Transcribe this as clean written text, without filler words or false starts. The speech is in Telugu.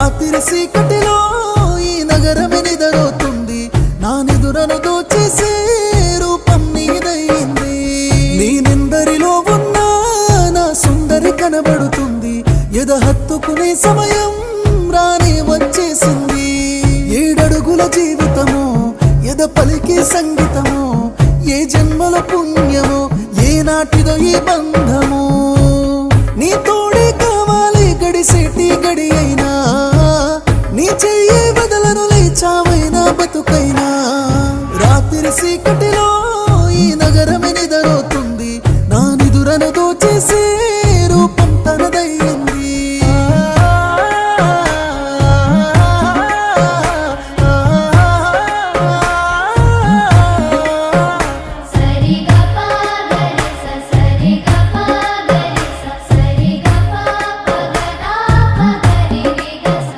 రాత్రి చీకటిలో ఈ నగరమే నిద్రపోతుంది, నా నిదురను దోచేసే రూపం నీదయింది. నేనెందరిలో ఉన్నా నా సుందరి కనబడుతుంది, ఎద హత్తుకునే సమయం రానే వచ్చేసింది. 7 అడుగుల జీవితము, ఎద పలికే సంగీతము, ఏ జన్మల పుణ్యమో ఏ నాటిదో ఈ బంధము. నీ తోడే కావాలి గడిసేటి గడి అయినా, నీ చెయ్యి వదలను లేచావైనా బతుకైనా. రాత్రి చీకటిలో